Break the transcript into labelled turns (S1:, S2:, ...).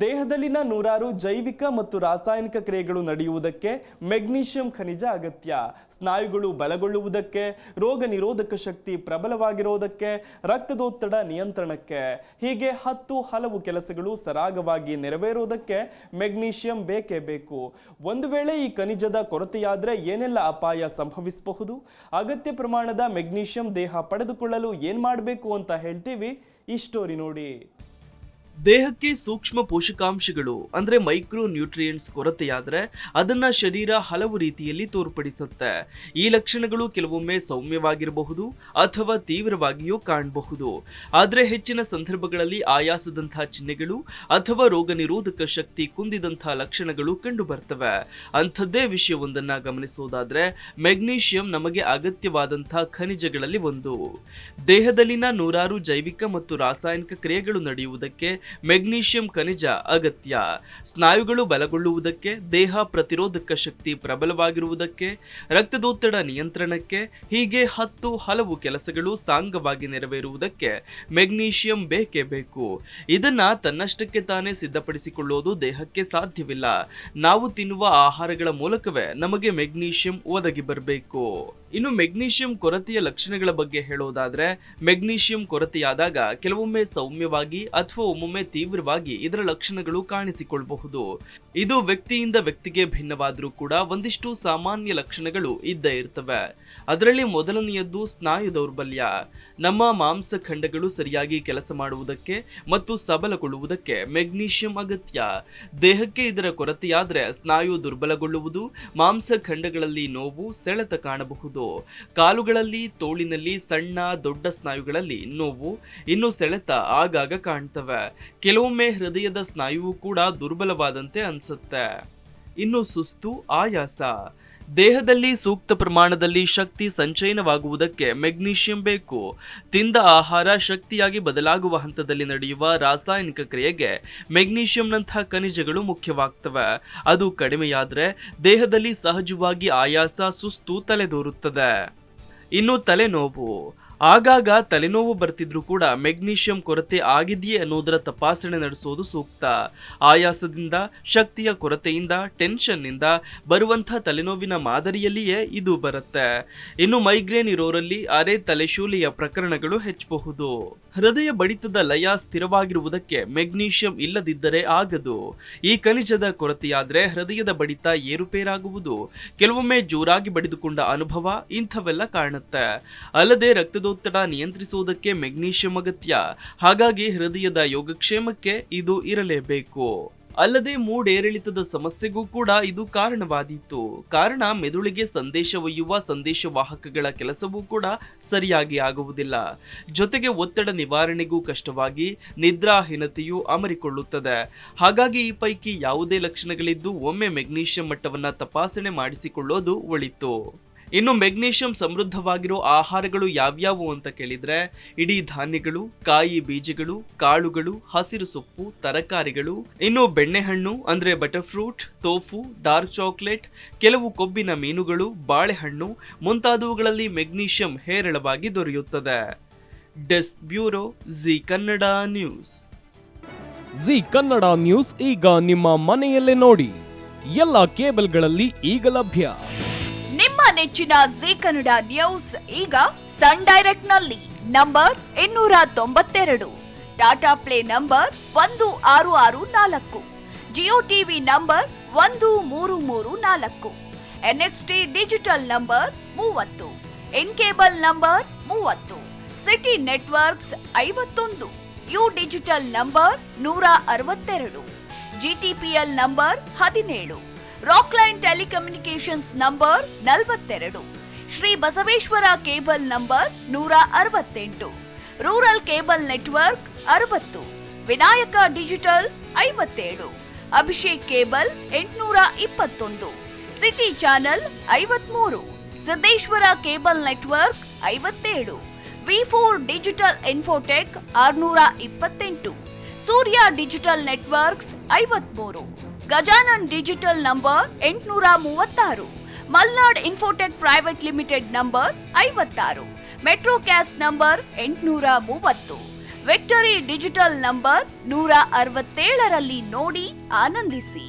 S1: ದೇಹದಲ್ಲಿನ ನೂರಾರು ಜೈವಿಕ ಮತ್ತು ರಾಸಾಯನಿಕ ಕ್ರಿಯೆಗಳು ನಡೆಯುವುದಕ್ಕೆ ಮೆಗ್ನೀಷಿಯಂ ಖನಿಜ ಅಗತ್ಯ. ಸ್ನಾಯುಗಳು ಬಲಗೊಳ್ಳುವುದಕ್ಕೆ, ರೋಗ ನಿರೋಧಕ ಶಕ್ತಿ ಪ್ರಬಲವಾಗಿರುವುದಕ್ಕೆ, ರಕ್ತದೊತ್ತಡ ನಿಯಂತ್ರಣಕ್ಕೆ, ಹೀಗೆ ಹಲವು ಕೆಲಸಗಳು ಸರಾಗವಾಗಿ ನೆರವೇರುವುದಕ್ಕೆ ಮೆಗ್ನೀಷಿಯಂ ಬೇಕೇ ಬೇಕು. ಒಂದು ವೇಳೆ ಈ ಖನಿಜದ ಕೊರತೆಯಾದರೆ ಏನೆಲ್ಲ ಅಪಾಯ ಸಂಭವಿಸಬಹುದು? ಅಗತ್ಯ ಪ್ರಮಾಣದ ಮೆಗ್ನೀಷಿಯಂ ದೇಹ ಪಡೆದುಕೊಳ್ಳಲು ಏನ್ ಮಾಡಬೇಕು ಅಂತ ಹೇಳ್ತೀವಿ. ಈ ಸ್ಟೋರಿ ನೋಡಿ.
S2: ದೇಹಕ್ಕೆ ಸೂಕ್ಷ್ಮ ಪೋಷಕಾಂಶಗಳು ಅಂದ್ರೆ ಮೈಕ್ರೋ ನ್ಯೂಟ್ರಿಯೆಂಟ್ಸ್ ಕೊರತೆಯಾದ್ರೆ ಅದನ್ನ ಶರೀರ ಹಲವು ರೀತಿಯಲ್ಲಿ ತೋರ್ಪಡಿಸುತ್ತೆ. ಈ ಲಕ್ಷಣಗಳು ಕೆಲವೊಮ್ಮೆ ಸೌಮ್ಯವಾಗಿರಬಹುದು ಅಥವಾ ತೀವ್ರವಾಗಿಯೂ ಕಾಣಬಹುದು. ಆದ್ರೆ ಹೆಚ್ಚಿನ ಸಂದರ್ಭಗಳಲ್ಲಿ ಆಯಾಸದಂತಹ ಚಿಹ್ನೆಗಳು ಅಥವಾ ರೋಗ ನಿರೋಧಕ ಶಕ್ತಿ ಕುಂದಿದಂತಹ ಲಕ್ಷಣಗಳು ಕಂಡು ಬರ್ತವೆ. ಅಂಥದ್ದೇ ವಿಷಯವೊಂದನ್ನ ಗಮನಿಸೋದಾದ್ರೆ ಮೆಗ್ನೀಷಿಯಂ ನಮಗೆ ಅಗತ್ಯವಾದಂತಹ ಖನಿಜಗಳಲ್ಲಿ ಒಂದು. ದೇಹದಲ್ಲಿನ ನೂರಾರು ಜೈವಿಕ ಮತ್ತು ರಾಸಾಯನಿಕ ಕ್ರಿಯೆಗಳು ನಡೆಯುವುದಕ್ಕೆ ಮೆಗ್ನೀಷಿಯಂ ಖನಿಜ ಅಗತ್ಯ. ಸ್ನಾಯುಗಳು ಬಲಗೊಳ್ಳುವುದಕ್ಕೆ, ದೇಹ ಪ್ರತಿರೋಧಕ ಶಕ್ತಿ ಪ್ರಬಲವಾಗಿರುವುದಕ್ಕೆ, ರಕ್ತದೊತ್ತಡ ನಿಯಂತ್ರಣಕ್ಕೆ, ಹೀಗೆ ಹಲವು ಕೆಲಸಗಳು ಸಾಂಗವಾಗಿ ನೆರವೇರುವುದಕ್ಕೆ ಮೆಗ್ನೀಷಿಯಂ ಬೇಕೇ ಬೇಕು. ಇದನ್ನ ತನ್ನಷ್ಟಕ್ಕೆ ತಾನೇ ಸಿದ್ಧಪಡಿಸಿಕೊಳ್ಳುವುದು ದೇಹಕ್ಕೆ ಸಾಧ್ಯವಿಲ್ಲ. ನಾವು ತಿನ್ನುವ ಆಹಾರಗಳ ಮೂಲಕವೇ ನಮಗೆ ಮೆಗ್ನೀಷಿಯಂ ಒದಗಿ ಬರಬೇಕು. ಇನ್ನು ಮೆಗ್ನೀಷಿಯಂ ಕೊರತೆಯ ಲಕ್ಷಣಗಳ ಬಗ್ಗೆ ಹೇಳೋದಾದ್ರೆ, ಮೆಗ್ನೀಷಿಯಂ ಕೊರತೆಯಾದಾಗ ಕೆಲವೊಮ್ಮೆ ಸೌಮ್ಯವಾಗಿ ಅಥವಾ ಒಮ್ಮೊಮ್ಮೆ ತೀವ್ರವಾಗಿ ಇದರ ಲಕ್ಷಣಗಳು ಕಾಣಿಸಿಕೊಳ್ಳಬಹುದು. ಇದು ವ್ಯಕ್ತಿಯಿಂದ ವ್ಯಕ್ತಿಗೆ ಭಿನ್ನವಾದರೂ ಕೂಡ ಒಂದಿಷ್ಟು ಸಾಮಾನ್ಯ ಲಕ್ಷಣಗಳು ಇದ್ದೇ ಇರ್ತವೆ. ಅದರಲ್ಲಿ ಮೊದಲನೆಯದ್ದು ಸ್ನಾಯು ದೌರ್ಬಲ್ಯ. ನಮ್ಮ ಮಾಂಸಖಂಡಗಳು ಸರಿಯಾಗಿ ಕೆಲಸ ಮಾಡುವುದಕ್ಕೆ ಮತ್ತು ಸಬಲಗೊಳ್ಳುವುದಕ್ಕೆ ಮೆಗ್ನೀಷಿಯಂ ಅಗತ್ಯ. ದೇಹಕ್ಕೆ ಇದರ ಕೊರತೆಯಾದ್ರೆ ಸ್ನಾಯು ದುರ್ಬಲಗೊಳ್ಳುವುದು, ಮಾಂಸಖಂಡಗಳಲ್ಲಿ ನೋವು, ಸೆಳೆತ ಕಾಣಬಹುದು. ಕಾಲುಗಳಲ್ಲಿ, ತೋಳಿನಲ್ಲಿ ಸಣ್ಣ ದೊಡ್ಡ ಸ್ನಾಯುಗಳಲ್ಲಿ ನೋವು, ಇನ್ನು ಸೆಳೆತ ಆಗಾಗ ಕಾಣ್ತವೆ. ಕೆಲವೊಮ್ಮೆ ಹೃದಯದ ಸ್ನಾಯುವು ಕೂಡ ದುರ್ಬಲವಾದಂತೆ ಅನ್ಸುತ್ತೆ. ಇನ್ನು ಸುಸ್ತು, ಆಯಾಸ. ದೇಹದಲ್ಲಿ ಸೂಕ್ತ ಪ್ರಮಾಣದಲ್ಲಿ ಶಕ್ತಿ ಸಂಚಯನವಾಗುವುದಕ್ಕೆ ಮೆಗ್ನೀಷಿಯಂ ಬೇಕು. ತಿಂದ ಆಹಾರ ಶಕ್ತಿಯಾಗಿ ಬದಲಾಗುವ ಹಂತದಲ್ಲಿ ನಡೆಯುವ ರಾಸಾಯನಿಕ ಕ್ರಿಯೆಗೆ ಮೆಗ್ನೀಷಿಯಂನಂತಹ ಖನಿಜಗಳು ಮುಖ್ಯವಾಗ್ತವೆ. ಅದು ಕಡಿಮೆಯಾದ್ರೆ ದೇಹದಲ್ಲಿ ಸಹಜವಾಗಿ ಆಯಾಸ, ಸುಸ್ತು ತಲೆದೋರುತ್ತದೆ. ಇನ್ನು ತಲೆನೋವು. ಆಗಾಗ ತಲೆನೋವು ಬರ್ತಿದ್ರು ಕೂಡ ಮೆಗ್ನೀಷಿಯಂ ಕೊರತೆ ಆಗಿದೆಯೇ ಅನ್ನೋದರ ತಪಾಸಣೆ ನಡೆಸೋದು ಸೂಕ್ತ. ಆಯಾಸದಿಂದ, ಶಕ್ತಿಯ ಕೊರತೆಯಿಂದ, ಟೆನ್ಷನ್ನಿಂದ ಬರುವಂತಹ ತಲೆನೋವಿನ ಮಾದರಿಯಲ್ಲಿಯೇ ಇದು ಬರುತ್ತೆ. ಇನ್ನು ಮೈಗ್ರೇನ್ ಇರೋರಲ್ಲಿ ಅರೆ ತಲೆಶೂಲೆಯ ಪ್ರಕರಣಗಳು ಹೆಚ್ಚಬಹುದು. ಹೃದಯ ಬಡಿತದ ಲಯ ಸ್ಥಿರವಾಗಿರುವುದಕ್ಕೆ ಮೆಗ್ನೀಷಿಯಂ ಇಲ್ಲದಿದ್ದರೆ ಆಗದು. ಈ ಖನಿಜದ ಕೊರತೆಯಾದ್ರೆ ಹೃದಯದ ಬಡಿತ ಏರುಪೇರಾಗುವುದು, ಕೆಲವೊಮ್ಮೆ ಜೋರಾಗಿ ಬಡಿದುಕೊಂಡ ಅನುಭವ ಇಂಥವೆಲ್ಲ ಕಾಣುತ್ತೆ. ಅಲ್ಲದೆ ರಕ್ತದೊತ್ತಡ ನಿಯಂತ್ರಿಸುವುದಕ್ಕೆ ಮೆಗ್ನೀಷಿಯಂ ಅಗತ್ಯ. ಹಾಗಾಗಿ ಹೃದಯದ ಯೋಗಕ್ಷೇಮಕ್ಕೆ ಇದು ಇರಲೇಬೇಕು. ಅಲ್ಲದೆ ಮೂಡೇರಿಳಿತದ ಸಮಸ್ಯೆಗೂ ಕೂಡ ಇದು ಕಾರಣವಾದೀತು. ಕಾರಣ ಮೆದುಳಿಗೆ ಸಂದೇಶ ಒಯ್ಯುವ ಸಂದೇಶವಾಹಕಗಳ ಕೆಲಸವೂ ಕೂಡ ಸರಿಯಾಗಿ ಆಗುವುದಿಲ್ಲ. ಜೊತೆಗೆ ಒತ್ತಡ ನಿವಾರಣೆಗೂ ಕಷ್ಟವಾಗಿ ನಿದ್ರಾಹೀನತೆಯು ಅಮರಿಕೊಳ್ಳುತ್ತದೆ. ಹಾಗಾಗಿ ಈ ಪೈಕಿ ಯಾವುದೇ ಲಕ್ಷಣಗಳಿದ್ದು ಒಮ್ಮೆ ಮೆಗ್ನೀಷಿಯಂ ಮಟ್ಟವನ್ನ ತಪಾಸಣೆ ಮಾಡಿಸಿಕೊಳ್ಳೋದು ಒಳಿತು. ಇನ್ನು ಮೆಗ್ನೀಷಿಯಂ ಸಮೃದ್ಧವಾಗಿರೋ ಆಹಾರಗಳು ಯಾವ್ಯಾವು ಅಂತ ಕೇಳಿದ್ರೆ, ಇಡೀ ಧಾನ್ಯಗಳು, ಕಾಯಿ ಬೀಜಗಳು, ಕಾಳುಗಳು, ಹಸಿರು ಸೊಪ್ಪು, ತರಕಾರಿಗಳು, ಇನ್ನು ಬೆಣ್ಣೆಹಣ್ಣು ಅಂದ್ರೆ ಬಟರ್ ಫ್ರೂಟ್, ತೋಫು, ಡಾರ್ಕ್ ಚಾಕ್ಲೇಟ್, ಕೆಲವು ಕೊಬ್ಬಿನ ಮೀನುಗಳು, ಬಾಳೆಹಣ್ಣು ಮುಂತಾದವುಗಳಲ್ಲಿ ಮೆಗ್ನೀಷಿಯಂ ಹೇರಳವಾಗಿ ದೊರೆಯುತ್ತದೆ. Desk bureau, G Kannada news.
S3: G Kannada news ಈಗ ನಿಮ್ಮ ಮನೆಯಲ್ಲೇ ನೋಡಿ. ಎಲ್ಲ ಕೇಬಲ್ಗಳಲ್ಲಿ ಈಗ ಲಭ್ಯ.
S4: ನಿಮ್ಮ ನೆಚ್ಚಿನ ಜಿ ಕನ್ನಡ ನ್ಯೂಸ್ ಈಗ ಸನ್ ಡೈರೆಕ್ಟ್ ನಲ್ಲಿ number 292, Tata play number 1664, Jio TV number 1334, NXT digital number 30, in cable number 30, city networks 51, U digital number 162, GTPL number 17, Rockline telecommunications number 42, Shri Basaveshwara cable number 168, rural cable network 60, Vinayaka digital 57, Abhishek cable 821, city channel 53, Siddeshwara cable network 57, ವಿ4 digital infotech 628, Surya digital networks 53, Gajanan digital number 836, Malnad infotech private limited number 56, metro cast number 830, victory digital number 167ರಲ್ಲಿ ನೋಡಿ ಆನಂದಿಸಿ.